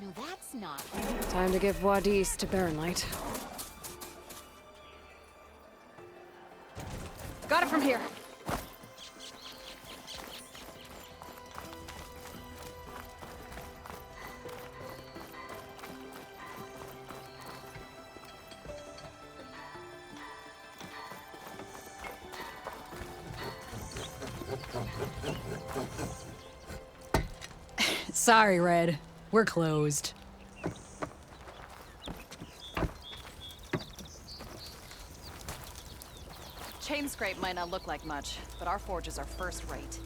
No, that's not. Time to give Wadis to Baronlight. Got it from here. Sorry, Red. We're closed. Chain scrape might not look like much, but our forges are first rate.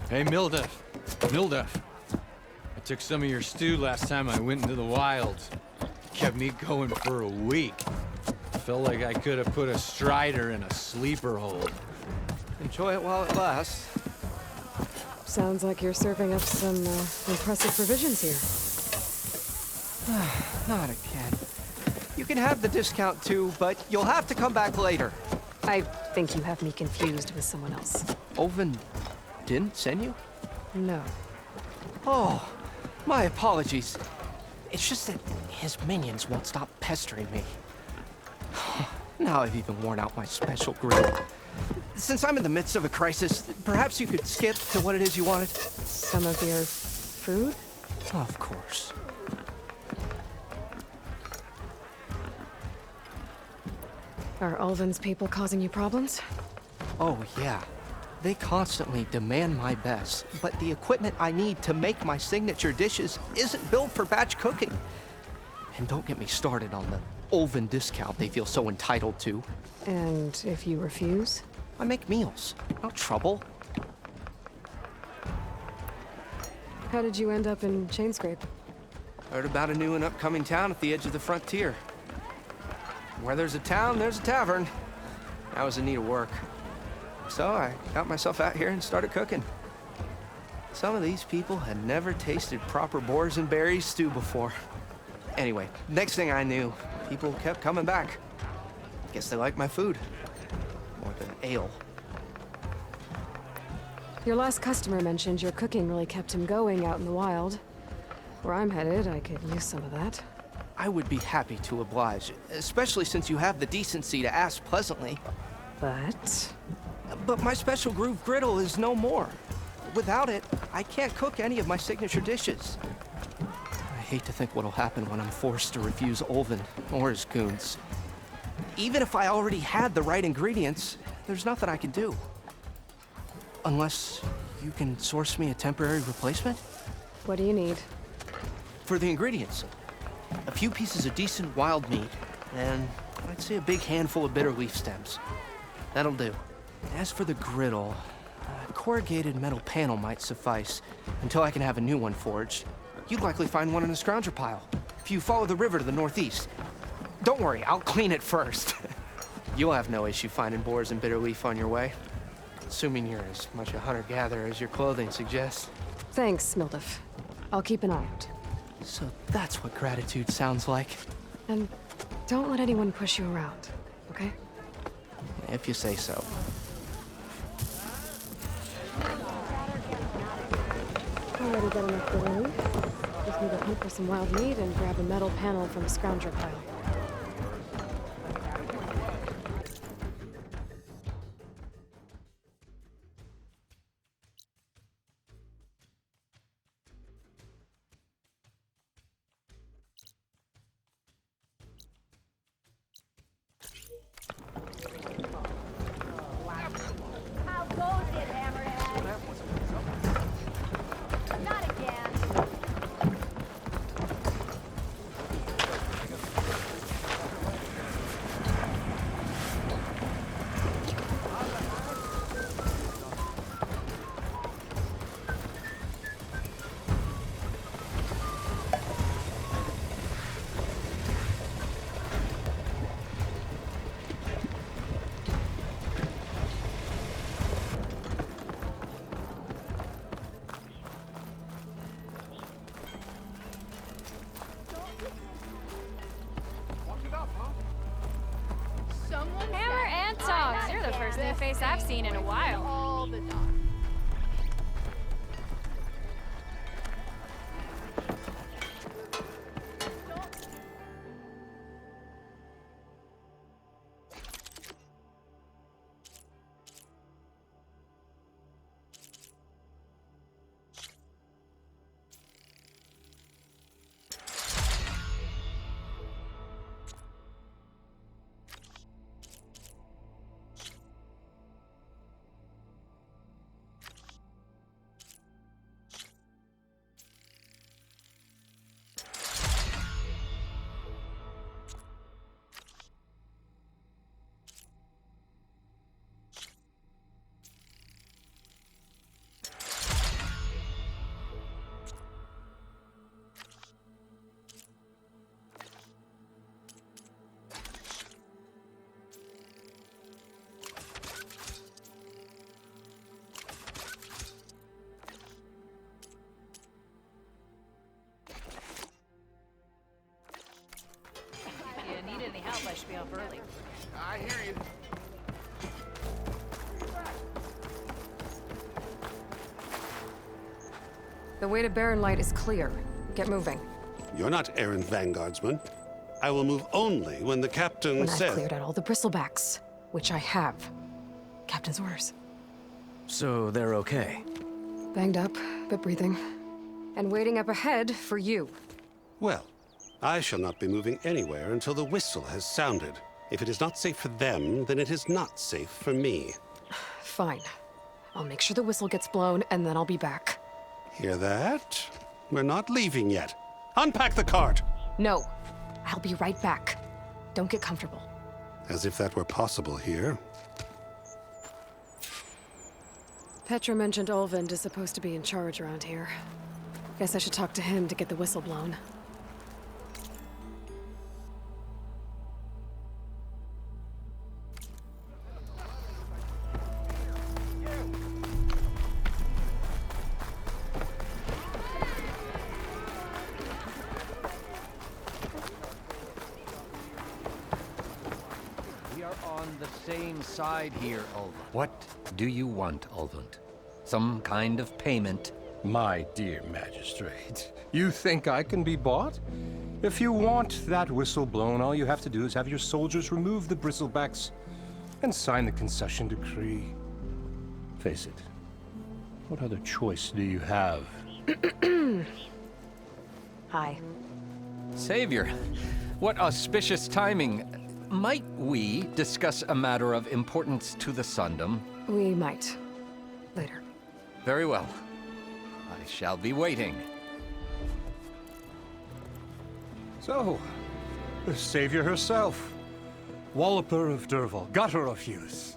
Hey, Mildef. I took some of your stew last time I went into the wilds. Kept me going for a week. Felt like I could have put a strider in a sleeper hold. Enjoy it while it lasts. Sounds like you're serving up some impressive provisions here. Not again. You can have the discount too, but you'll have to come back later. I think you have me confused with someone else. Oven didn't send you? No. Oh, my apologies. It's just that his minions won't stop pestering me. Now I've even worn out my special grill. Since I'm in the midst of a crisis, perhaps you could skip to what it is you wanted? Some of your food? Of course. Are Ulvin's people causing you problems? Oh, yeah. They constantly demand my best, but the equipment I need to make my signature dishes isn't built for batch cooking. And don't get me started on the Ulvin discount they feel so entitled to. And if you refuse? I make meals, no trouble. How did you end up in Chainscrape? Heard about a new and upcoming town at the edge of the frontier. Where there's a town, there's a tavern. I was in need of work. So I got myself out here and started cooking. Some of these people had never tasted proper boars and berries stew before. Anyway, next thing I knew, people kept coming back. Guess they like my food. More than ale. Your last customer mentioned your cooking really kept him going out in the wild. Where I'm headed, I could use some of that. I would be happy to oblige, especially since you have the decency to ask pleasantly. But my special groove griddle is no more. Without it, I can't cook any of my signature dishes. I hate to think what'll happen when I'm forced to refuse Ulvin or his goons. Even if I already had the right ingredients, there's nothing I can do. Unless you can source me a temporary replacement? What do you need? For the ingredients, a few pieces of decent wild meat, and I'd say a big handful of bitter leaf stems. That'll do. As for the griddle, a corrugated metal panel might suffice until I can have a new one forged. You'd likely find one in a scrounger pile if you follow the river to the northeast. Don't worry, I'll clean it first. You'll have no issue finding boars and bitter leaf on your way. Assuming you're as much a hunter-gatherer as your clothing suggests. Thanks, Mildef. I'll keep an eye out. So that's what gratitude sounds like. And don't let anyone push you around, okay? If you say so. Already got enough bitter leaf. Just need to hunt for some wild meat and grab a metal panel from a scrounger pile. First new face I've seen in a while. All the time. If you need any help, I should be off early. I hear you. The way to Barren Light is clear. Get moving. You're not errant vanguardsman. I will move only when the captain When says... I've cleared out all the bristlebacks, which I have. Captain's orders. So they're okay. Banged up, but breathing. And waiting up ahead for you. Well, I shall not be moving anywhere until the whistle has sounded. If it is not safe for them, then it is not safe for me. Fine. I'll make sure the whistle gets blown, and then I'll be back. Hear that? We're not leaving yet. Unpack the cart! No. I'll be right back. Don't get comfortable. As if that were possible here. Petra mentioned Olvind is supposed to be in charge around here. Guess I should talk to him to get the whistle blown. We are on the same side here, Ulvund. What do you want, Ulvund? Some kind of payment? My dear magistrate, you think I can be bought? If you want that whistle blown, all you have to do is have your soldiers remove the bristlebacks and sign the concession decree. Face it, what other choice do you have? Hi. Savior, what auspicious timing. Might we discuss a matter of importance to the Sundom? We might. Later. Very well. I shall be waiting. So, the savior herself. Walloper of Derval, gutter of youth.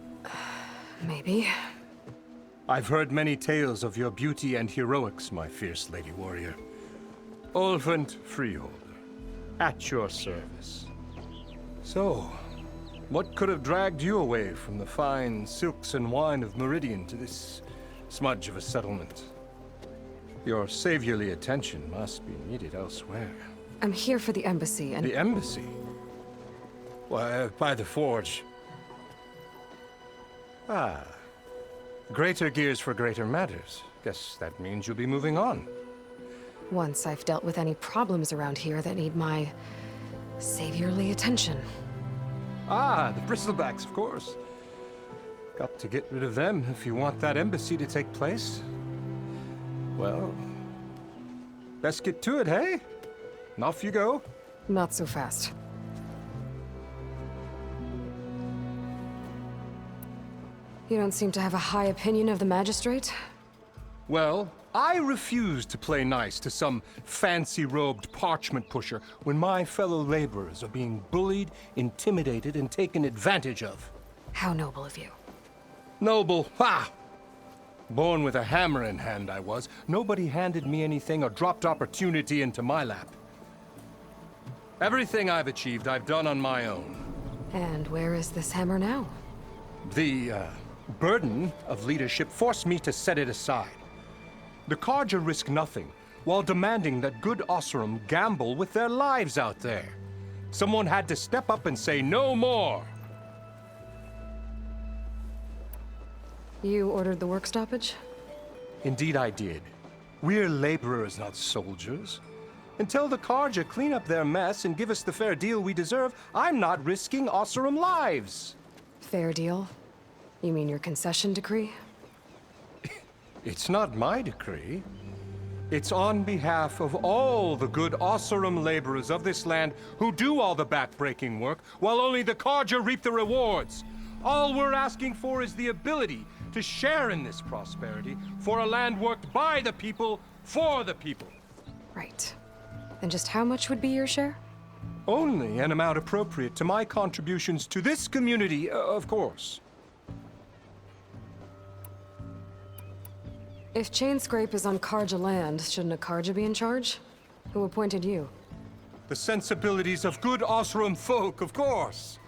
Maybe. I've heard many tales of your beauty and heroics, my fierce lady warrior. Ulvund Freeholder, at your service. So, what could have dragged you away from the fine silks and wine of Meridian to this smudge of a settlement? Your saviorly attention must be needed elsewhere. I'm here for the embassy and... The embassy? Why, by the forge. Ah. Greater gears for greater matters. Guess that means you'll be moving on. Once I've dealt with any problems around here that need my... saviorly attention. Ah, the bristlebacks, of course. Got to get rid of them if you want that embassy to take place. Well, let's get to it, hey? And off you go. Not so fast. You don't seem to have a high opinion of the magistrate? Well, I refuse to play nice to some fancy-robed parchment pusher when my fellow laborers are being bullied, intimidated, and taken advantage of. How noble of you. Noble, ha! Born with a hammer in hand, I was. Nobody handed me anything or dropped opportunity into my lap. Everything I've achieved, I've done on my own. And where is this hammer now? The, burden of leadership forced me to set it aside. The Carja risk nothing, while demanding that good Osseram gamble with their lives out there. Someone had to step up and say no more. You ordered the work stoppage? Indeed I did. We're laborers, not soldiers. Until the Carja clean up their mess and give us the fair deal we deserve, I'm not risking Osseram lives. Fair deal? You mean your concession decree? It's not my decree. It's on behalf of all the good Osseram laborers of this land who do all the backbreaking work, while only the Carja reap the rewards. All we're asking for is the ability to share in this prosperity for a land worked by the people, for the people. Right. And just how much would be your share? Only an amount appropriate to my contributions to this community, of course. If Chainscrape is on Carja land, shouldn't a Carja be in charge? Who appointed you? The sensibilities of good Osseram folk, of course.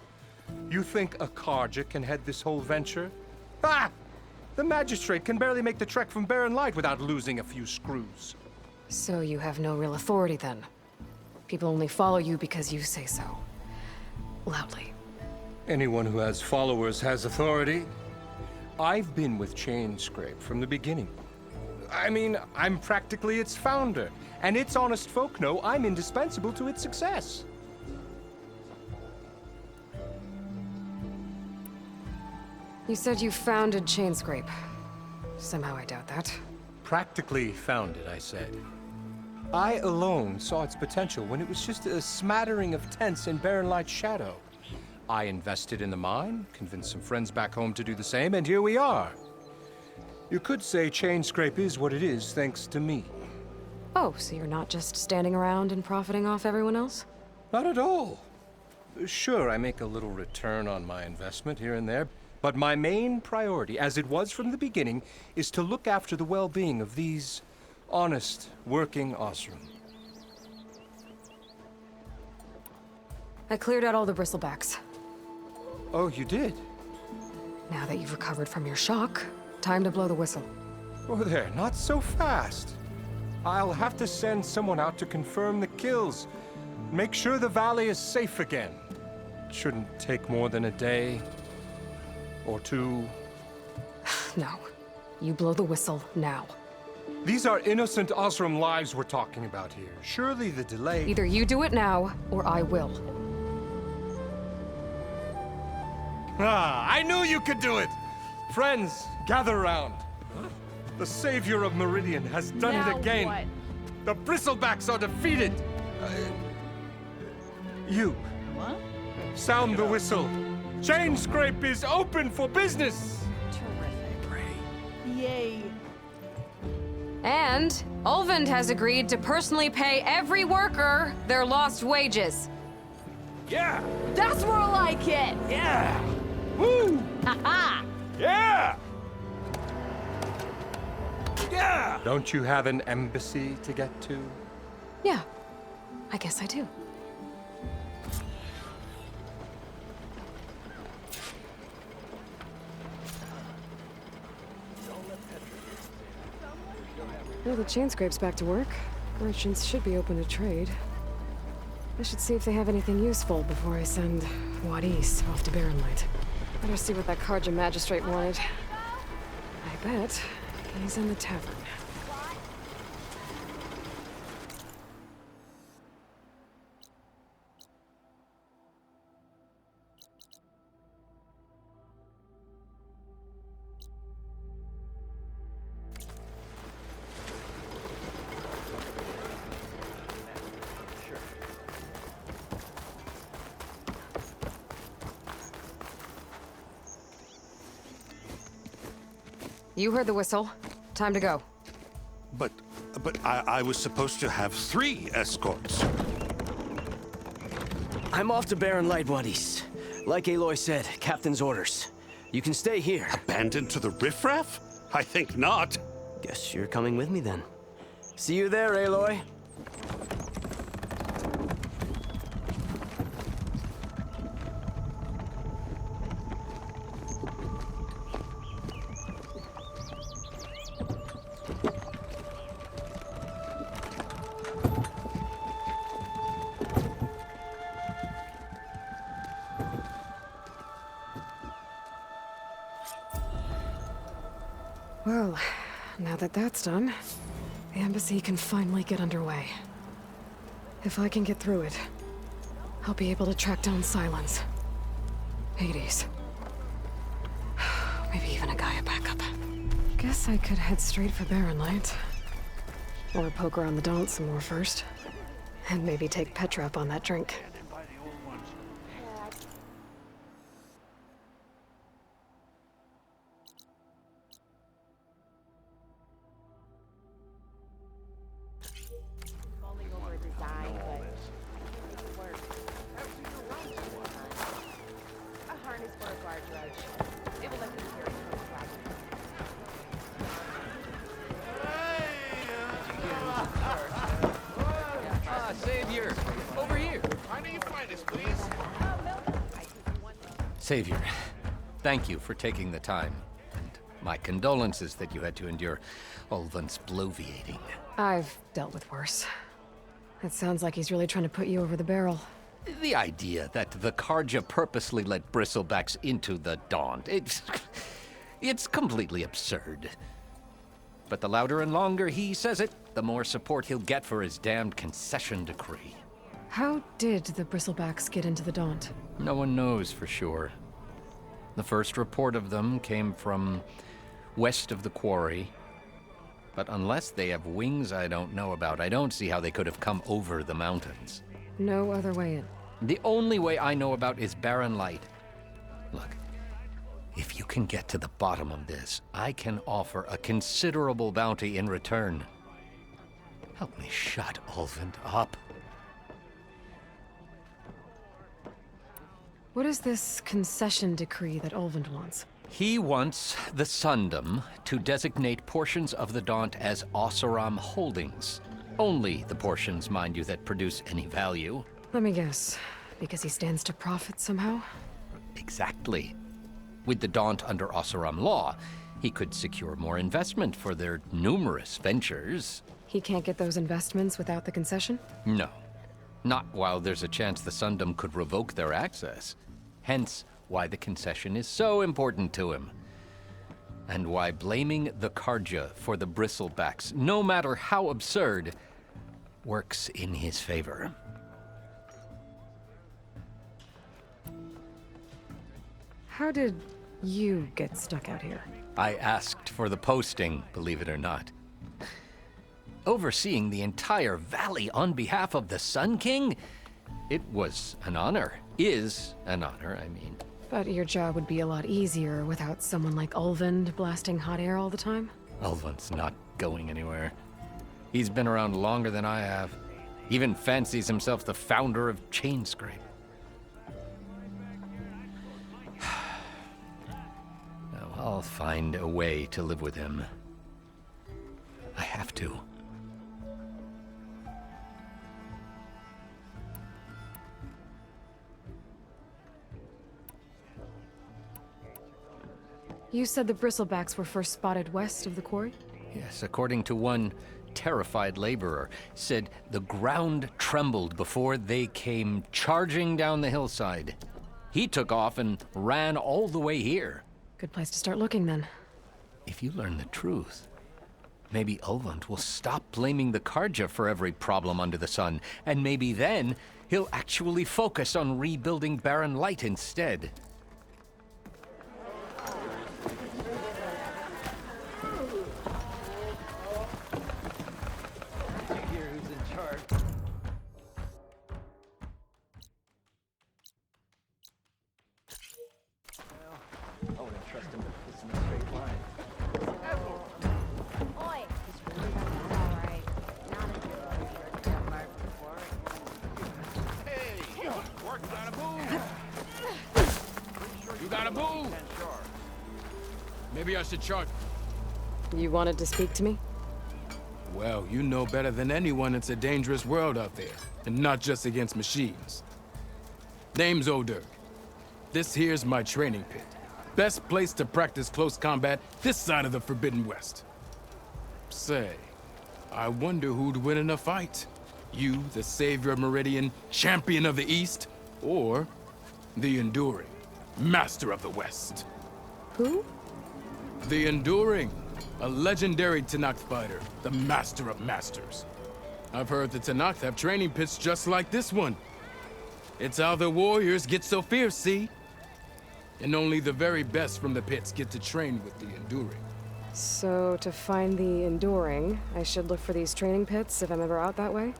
You think a Carja can head this whole venture? Ah! The magistrate can barely make the trek from Barren Light without losing a few screws. So you have no real authority then? People only follow you because you say so. Loudly. Anyone who has followers has authority. I've been with Chainscrape from the beginning. I mean, I'm practically its founder, and its honest folk know I'm indispensable to its success. You said you founded Chainscrape. Somehow I doubt that. Practically founded, I said. I alone saw its potential when it was just a smattering of tents in Barren Light's shadow. I invested in the mine, convinced some friends back home to do the same, and here we are. You could say Chainscrape is what it is thanks to me. Oh, so you're not just standing around and profiting off everyone else? Not at all. Sure, I make a little return on my investment here and there, but my main priority, as it was from the beginning, is to look after the well-being of these honest, working Osseram. I cleared out all the bristlebacks. Oh, you did? Now that you've recovered from your shock, time to blow the whistle. Oh there, not so fast. I'll have to send someone out to confirm the kills. Make sure the valley is safe again. Shouldn't take more than a day or two. No. You blow the whistle now. These are innocent Osseram lives we're talking about here. Surely the delay... Either you do it now, or I will. Ah, I knew you could do it! Friends, gather around. The savior of Meridian has done Now it again. what? The bristlebacks are defeated. You. What? Sound the whistle. Chainscrape is open for business. Terrific. Yay. And Ulvund has agreed to personally pay every worker their lost wages. Yeah. That's more like it! Yeah. Woo. Ha-ha! Yeah. Yeah. Don't you have an embassy to get to? Yeah, I guess I do. Well, the Chainscrape's back to work. Merchants should be open to trade. I should see if they have anything useful before I send Wadis off to Barren Light. Better see what that Carja magistrate wanted. I bet he's in the tavern. You heard the whistle. Time to go. But I was supposed to have 3 escorts. I'm off to Barren Light, Wadis. Like Aloy said, Captain's orders. You can stay here. Abandoned to the riffraff? I think not. Guess you're coming with me then. See you there, Aloy. Well, now that that's done, the embassy can finally get underway. If I can get through it, I'll be able to track down Silence, Hades, maybe even a Gaia backup. Guess I could head straight for Barren Light. Or poke around the Daunt some more first. And maybe take Petra up on that drink. Savior! Over here! I need to find this, please. Savior, thank you for taking the time. And my condolences that you had to endure Ulvan's bloviating. I've dealt with worse. It sounds like he's really trying to put you over the barrel. The idea that the Karja purposely let bristlebacks into the Daunt, it's completely absurd. But the louder and longer he says it, the more support he'll get for his damned concession decree. How did the Bristlebacks get into the Daunt? No one knows for sure. The first report of them came from west of the quarry. But unless they have wings I don't know about, I don't see how they could have come over the mountains. No other way in. The only way I know about is Barren Light. Look, if you can get to the bottom of this, I can offer a considerable bounty in return. Help me shut Ulvund up. What is this concession decree that Ulvund wants? He wants the Sundom to designate portions of the Daunt as Oseram holdings. Only the portions, mind you, that produce any value. Let me guess. Because he stands to profit somehow? Exactly. With the Daunt under Oseram law, he could secure more investment for their numerous ventures. He can't get those investments without the concession? No. Not while there's a chance the Sundom could revoke their access. Hence, why the concession is so important to him. And why blaming the Karja for the bristlebacks, no matter how absurd, works in his favor. How did you get stuck out here? I asked for the posting, believe it or not. Overseeing the entire valley on behalf of the Sun King? It was an honor. Is an honor, I mean. But your job would be a lot easier without someone like Ulvund blasting hot air all the time? Ulvund's not going anywhere. He's been around longer than I have. Even fancies himself the founder of Chainscrape. Now, I'll find a way to live with him. I have to. You said the bristlebacks were first spotted west of the quarry? Yes, according to one terrified laborer, said the ground trembled before they came charging down the hillside. He took off and ran all the way here. Good place to start looking, then. If you learn the truth, maybe Ulvund will stop blaming the Karja for every problem under the sun, and maybe then he'll actually focus on rebuilding Barren Light instead. Maybe I should charge. You wanted to speak to me? Well, you know better than anyone it's a dangerous world out there, and not just against machines. Name's Odur. This here's my training pit. Best place to practice close combat this side of the Forbidden West. Say, I wonder who'd win in a fight. You, the savior of Meridian, champion of the East, or the Enduring, master of the West. Who? The Enduring, A legendary Tanakh fighter, the master of masters. I've heard the Tanakh have training pits just like this one. It's how the warriors get so fierce, see? And only the very best from the pits get to train with the enduring. So, to find the enduring, I should look for these training pits if I'm ever out that way?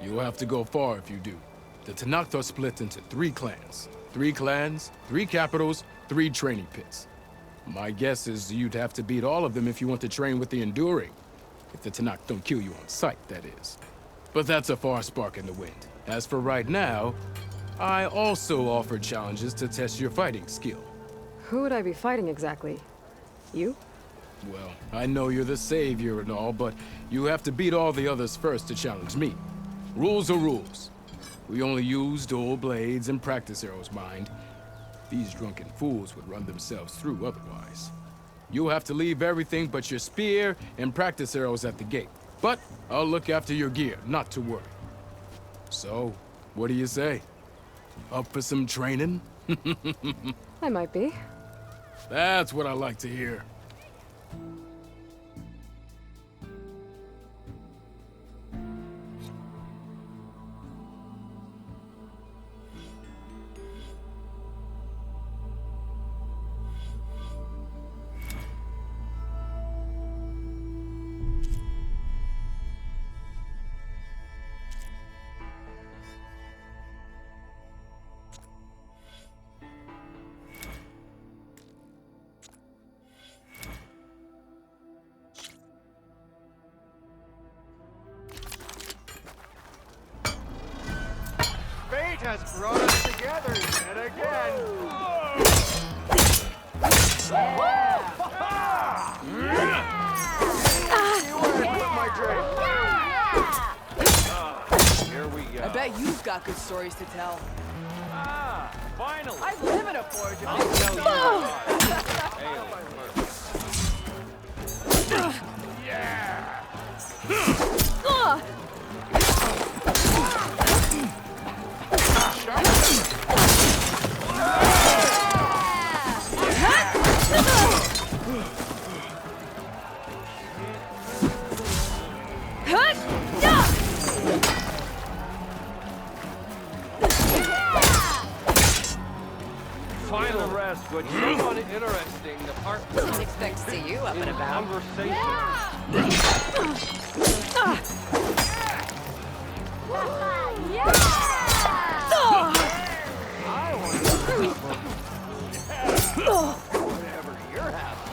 You'll have to go far if you do. The Tanakh are split into 3 clans. 3 clans, 3 capitals, 3 training pits. My guess is you'd have to beat all of them if you want to train with the enduring. If the Tanakh don't kill you on sight, that is. But that's a far spark in the wind. As for right now, I also offer challenges to test your fighting skill. Who would I be fighting exactly? You? Well, I know you're the savior and all, but you have to beat all the others first to challenge me. Rules are rules. We only use dual blades and practice arrows, mind. These drunken fools would run themselves through otherwise. You'll have to leave everything but your spear and practice arrows at the gate. But I'll look after your gear, not to worry. So, what do you say? Up for some training? I might be. That's what I like to hear. Fate has brought us together yet again. Here we go. I bet you've got good stories to tell. Finally. I live in a forge. Final rest, which is uninteresting. The part Didn't expect to see you up and about. conversation. Whatever you're having.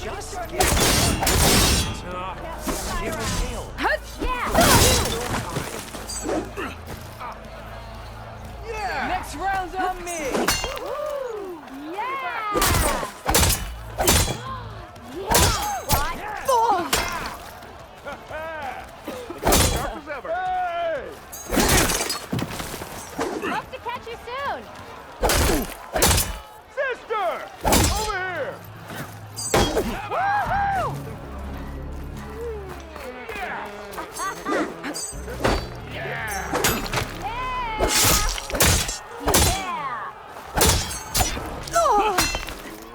Just give it a deal. Next round's on me. Sharp as ever. Hey! Hope to catch you soon. Sister! Over here! Woohoo!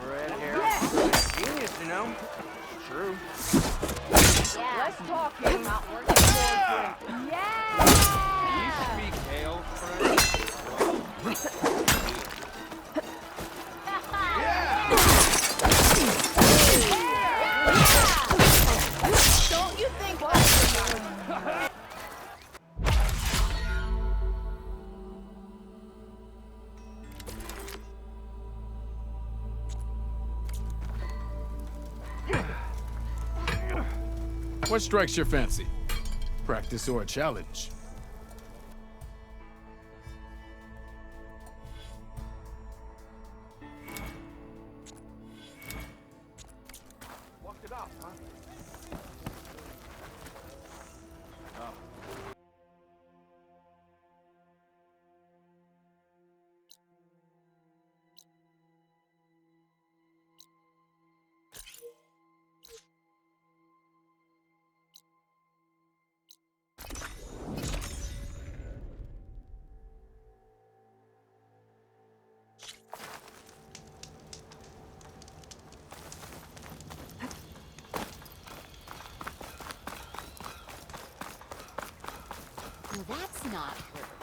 Red hair. Genius, you know. True. Let's talk here, not working for Do you speak hail, friend? Don't you think? What strikes your fancy? Practice or a challenge? Walked it off, huh? So that's not her.